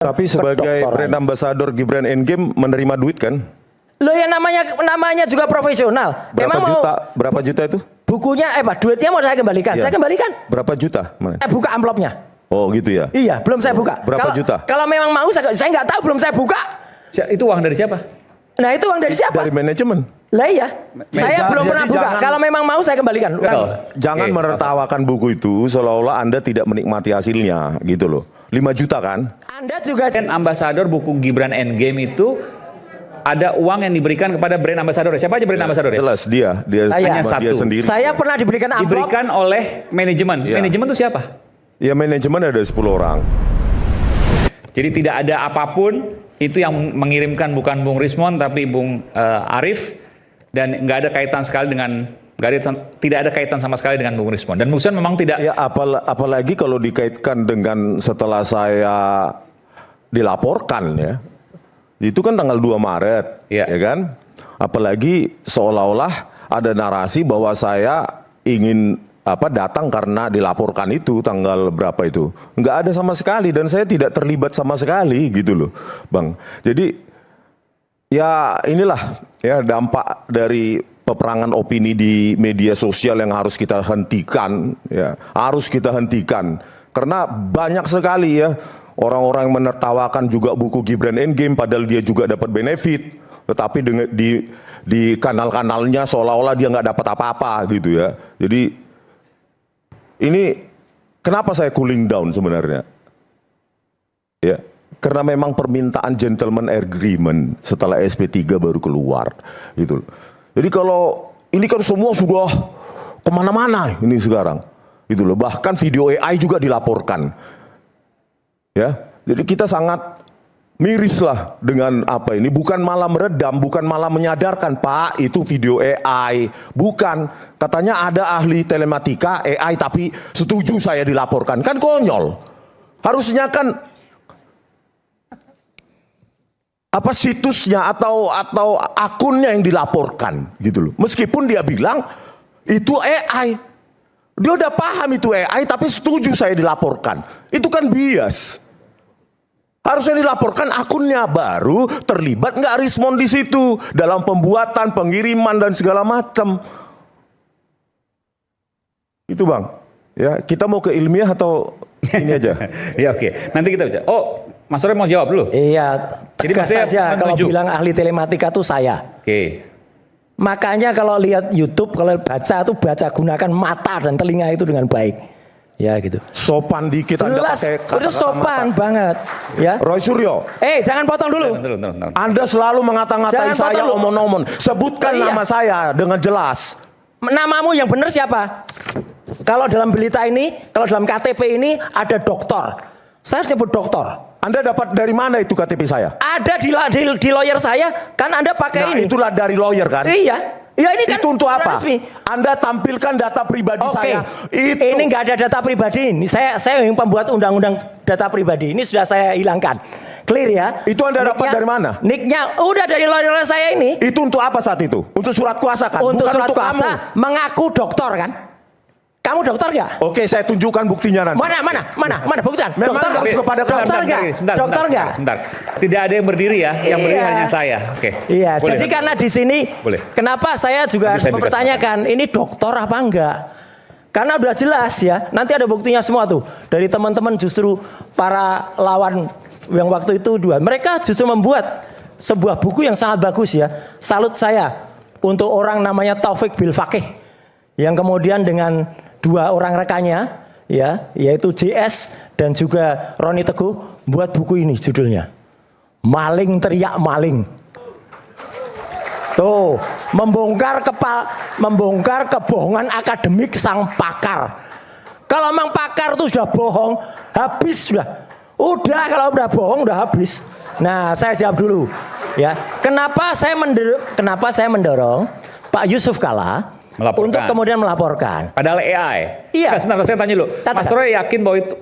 Tapi sebagai brand ambassador Gibran Endgame menerima duit kan? Lo ya namanya juga profesional. Berapa juta itu? Bukunya duitnya mau saya kembalikan. Ya. Saya kembalikan. Berapa juta? Buka amplopnya. Oh gitu ya? Iya, belum saya buka. Berapa juta? Kalau memang mau saya nggak tahu, belum saya buka. Itu uang dari siapa? Nah itu uang dari siapa? Dari manajemen. Lah iya, saya belum pernah buka. Kalau memang mau saya kembalikan. Jangan menertawakan buku itu seolah-olah Anda tidak menikmati hasilnya gitu loh. 5 juta kan? Anda juga brand ambassador buku Gibran Endgame itu ada uang yang diberikan kepada brand ambassador. Siapa aja brand ambassador? Jelas dia hanya satu. Dia sendiri. Saya pernah diberikan amplop. Diberikan oleh manajemen. Ya. Manajemen itu siapa? Ya manajemen ada 10 orang. Jadi tidak ada apapun, itu yang mengirimkan bukan Bung Rismon tapi Bung Arief, dan nggak ada kaitan sekali dengan tidak ada kaitan sama sekali dengan Bung Rismon. Dan Bung Rismon memang tidak. Ya apalagi kalau dikaitkan dengan setelah saya dilaporkan ya. Itu kan tanggal 2 Maret, ya kan? Apalagi seolah-olah ada narasi bahwa saya ingin datang karena dilaporkan itu tanggal berapa itu. Nggak ada sama sekali dan saya tidak terlibat sama sekali gitu loh, Bang. Jadi ya inilah ya dampak dari peperangan opini di media sosial yang harus kita hentikan, ya. Harus kita hentikan karena banyak sekali ya orang-orang yang menertawakan juga buku Gibran Endgame padahal dia juga dapat benefit, tetapi di kanal-kanalnya seolah-olah dia nggak dapat apa-apa gitu ya. Jadi ini kenapa saya cooling down sebenarnya? Ya, karena memang permintaan gentleman agreement setelah SP3 baru keluar gitu. Jadi kalau ini kan semua sudah kemana-mana ini sekarang, gitu loh. Bahkan video AI juga dilaporkan. Ya, jadi kita sangat miris lah dengan apa ini, bukan malah meredam, bukan malah menyadarkan, Pak, itu video AI. Bukan, katanya ada ahli telematika AI tapi setuju saya dilaporkan. Kan konyol. Harusnya kan situsnya atau akunnya yang dilaporkan gitu loh. Meskipun dia bilang itu AI. Dia udah paham itu AI tapi setuju saya dilaporkan. Itu kan bias. Harusnya dilaporkan akunnya, baru terlibat nggak Rismon di situ dalam pembuatan, pengiriman dan segala macam. Itu Bang. Ya, kita mau ke ilmiah atau ini aja? Ya oke. Nanti kita bicara. Oh, Mas Roy mau jawab dulu. Iya. Jadi saja kalau bilang ahli telematika itu saya. Oke. Makanya kalau lihat YouTube, kalau baca gunakan mata dan telinga itu dengan baik. Ya gitu. Sopan dikit. Jelas, Anda pakai itu sopan banget. Ya. Roy Suryo. Jangan potong dulu. Anda selalu mengata-ngatai saya omon-omon. Sebutkan nama saya dengan jelas. Namamu yang benar siapa? Kalau dalam berita ini, kalau dalam KTP ini ada doktor. Saya sebut doktor. Anda dapat dari mana itu KTP saya? Ada di lawyer saya, kan Anda pakai ini. Itulah dari lawyer kan? Iya. Ya ini kan itu untuk apa? Resmi. Anda tampilkan data pribadi saya. Ini nggak ada data pribadi ini. Saya yang pembuat undang-undang data pribadi ini sudah saya hilangkan. Clear ya? Itu Anda dapat dari mana? Nicknya udah dari lawyer saya ini. Itu untuk apa saat itu? Untuk surat kuasa kan? Untuk bukan surat untuk kuasa, kamu. mengaku dokter kan? Kamu dokter nggak? Oke, saya tunjukkan buktinya nanti. Mana buktian? Memang dokter harus kepada dokter nggak? Dokter nggak? Sebentar. Tidak ada yang berdiri ya, yang berdiri hanya saya. Oke. Iya, jadi karena di sini, kenapa saya juga harus mempertanyakan ini dokter apa enggak? Karena udah jelas ya, nanti ada buktinya semua tuh. Dari teman-teman justru para lawan yang waktu itu mereka justru membuat sebuah buku yang sangat bagus ya. Salut saya untuk orang namanya Taufik Bilfakih yang kemudian dengan 2 orang rekannya ya, yaitu JS dan juga Roni Teguh buat buku ini judulnya Maling Teriak Maling. Tuh, membongkar kebohongan akademik sang pakar. Kalau memang pakar itu sudah bohong, habis sudah. Udah kalau udah bohong udah habis. Nah, saya jawab dulu ya. Kenapa saya mendorong Pak Yusuf Kalla untuk kemudian melaporkan. Padahal AI. Iya. Sebentar, saya tanya dulu. Mas Roy yakin bahwa itu,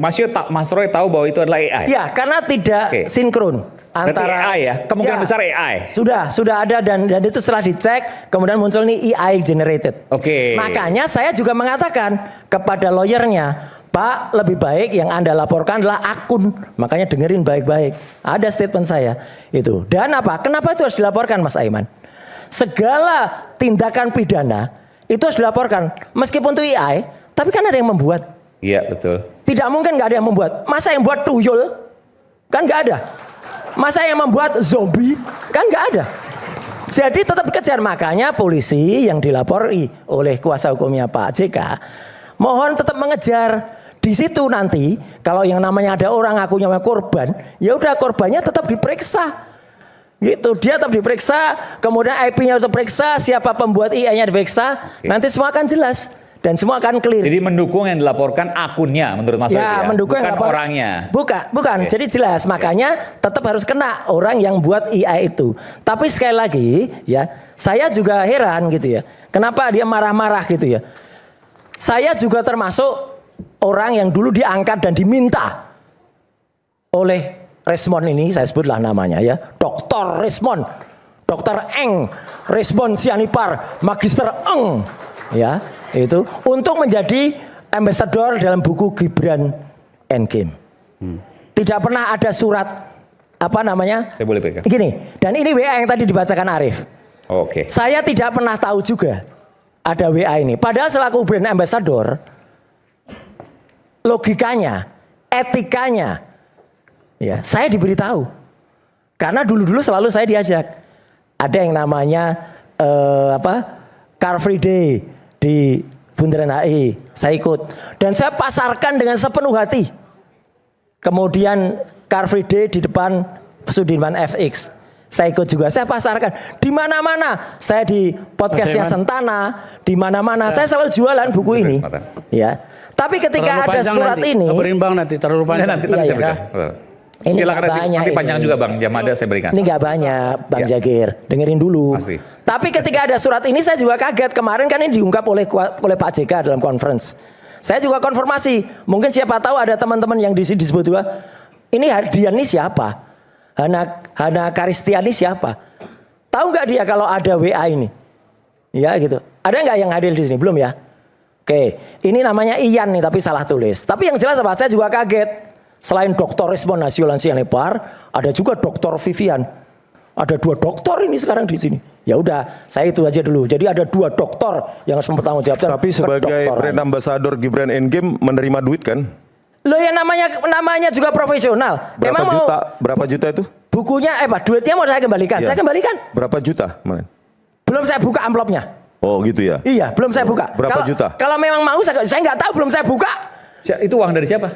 Mas Roy tahu bahwa itu adalah AI? Iya, karena tidak sinkron antara AI ya. Kemungkinan besar AI. Sudah ada dan itu setelah dicek, kemudian muncul nih AI generated. Oke. Makanya saya juga mengatakan kepada lawyernya, Pak, lebih baik yang Anda laporkan adalah akun. Makanya dengerin baik-baik. Ada statement saya itu. Dan apa? Kenapa itu harus dilaporkan, Mas Aiman? Segala tindakan pidana itu harus dilaporkan. Meskipun itu AI, tapi kan ada yang membuat. Iya, betul. Tidak mungkin nggak ada yang membuat. Masa yang buat tuyul? Kan nggak ada. Masa yang membuat zombie? Kan nggak ada. Jadi tetap dikejar. Makanya polisi yang dilapori oleh kuasa hukumnya Pak JK, mohon tetap mengejar. Di situ nanti kalau yang namanya ada orang ngakunya korban, ya udah korbannya tetap diperiksa. Gitu, dia tetap diperiksa, kemudian IP-nya tetap diperiksa, siapa pembuat IA-nya diperiksa, nanti semua akan jelas dan semua akan clear. Jadi mendukung yang dilaporkan akunnya menurut Mas Arief ya, mendukung bukan yang orangnya. Bukan. Jadi jelas, makanya tetap harus kena orang yang buat IA itu. Tapi sekali lagi ya, saya juga heran gitu ya. Kenapa dia marah-marah gitu ya? Saya juga termasuk orang yang dulu diangkat dan diminta oleh Resmond ini, saya sebutlah namanya ya, Dr. Resmond, Dr. Eng, Resmond Sianipar, Magister Eng, ya itu untuk menjadi ambassador dalam buku Gibran Endgame. Tidak pernah ada surat apa namanya? Saya boleh pegang. Gini, dan ini WA yang tadi dibacakan Arief. Oke. Saya tidak pernah tahu juga ada WA ini. Padahal selaku brand ambassador, logikanya, etikanya, ya saya diberitahu. Karena dulu-dulu selalu saya diajak. Ada yang namanya Car Free Day di Bundaran HI, saya ikut. Dan saya pasarkan dengan sepenuh hati. Kemudian Car Free Day di depan Sudirman FX, saya ikut juga. Saya pasarkan di mana-mana. Saya di podcastnya Sentana, di mana-mana. Saya selalu jualan buku ini. Ya. Tapi ketika ada surat ini, berimbang nanti terlalu panjang. Nanti saya berikan. Ini nggak banyak. Nanti panjang juga Bang, jam ada saya berikan. Ini nggak banyak, Bang Jagir. Dengerin dulu. Pasti. Tapi ketika ada surat ini saya juga kaget. Kemarin kan ini diungkap oleh Pak JK dalam conference. Saya juga konfirmasi. Mungkin siapa tahu ada teman-teman yang di sini disebut juga. Ini Hardian ini siapa? Hana Karistiani siapa? Tahu nggak dia kalau ada WA ini? Ya gitu. Ada nggak yang hadir di sini? Belum ya? Oke, ini namanya Ian nih tapi salah tulis. Tapi yang jelas apa? Saya juga kaget. Selain Dr. Resmond Nasiolan Sianipar, ada juga Dr. Vivian. Ada 2 doktor ini sekarang di sini. Ya udah, saya itu aja dulu. Jadi ada 2 doktor yang harus mempertanggungjawabkan. Tapi sebagai brand ambassador Gibran Endgame menerima duit kan? Loh ya namanya juga profesional. Berapa juta itu? Bukunya duitnya mau saya kembalikan. Ya. Saya kembalikan. Berapa juta? Man? Belum saya buka amplopnya. Oh gitu ya? Iya, belum saya buka. Berapa juta? Kalau memang mau saya nggak tahu, belum saya buka. Itu uang dari siapa?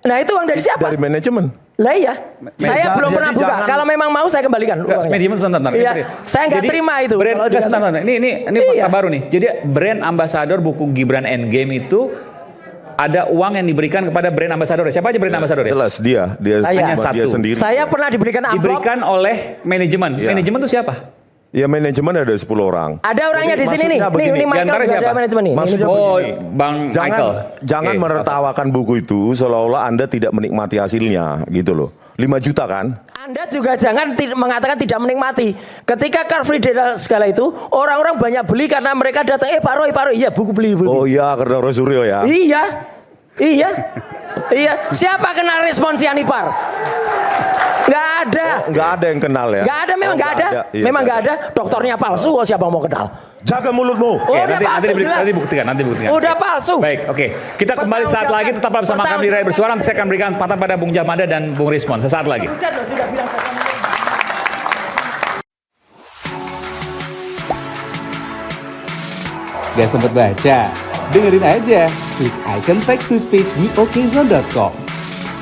Nah itu uang dari siapa? Dari manajemen. Lah iya, saya belum pernah buka. Kalau memang mau saya kembalikan uangnya. Manajemen bentar. Iya, saya nggak terima itu. Ini fakta baru nih. Jadi brand ambassador buku Gibran Endgame itu ada uang yang diberikan kepada brand ambassador. Siapa aja brand ambassador ya? Jelas dia hanya satu. Dia sendiri. Saya pernah diberikan amplop. Diberikan oleh manajemen. Ya. Manajemen itu siapa? Ya manajemen ada 10 orang. Ada orangnya di sini nih. Ini Michael siapa? ada manajemen nih. Maksudnya Bang Michael. Jangan menertawakan buku itu seolah-olah Anda tidak menikmati hasilnya gitu loh. 5 juta kan? Anda juga jangan mengatakan tidak menikmati. Ketika Car Free Day segala itu, orang-orang banyak beli karena mereka datang, Pak Roy, iya buku beli. Oh iya, karena Roy Suryo ya. Iya. Siapa kenal Resmond Sianipar? Nggak ada. Nggak ada yang kenal ya? Nggak ada, memang nggak ada. Iya, memang nggak ada. Dokternya palsu, kok siapa mau kenal? Jaga mulutmu. Udah palsu jelas. Nanti buktikan. Udah palsu. Baik, oke. Kita kembali saat lagi, tetaplah bersama kami di Rakyat Bersuara. Nanti saya akan berikan kesempatan pada Bung Jamada dan Bung Resmond sesaat lagi. Gak sempet baca? Dengerin aja, klik icon text to speech di okezone.com.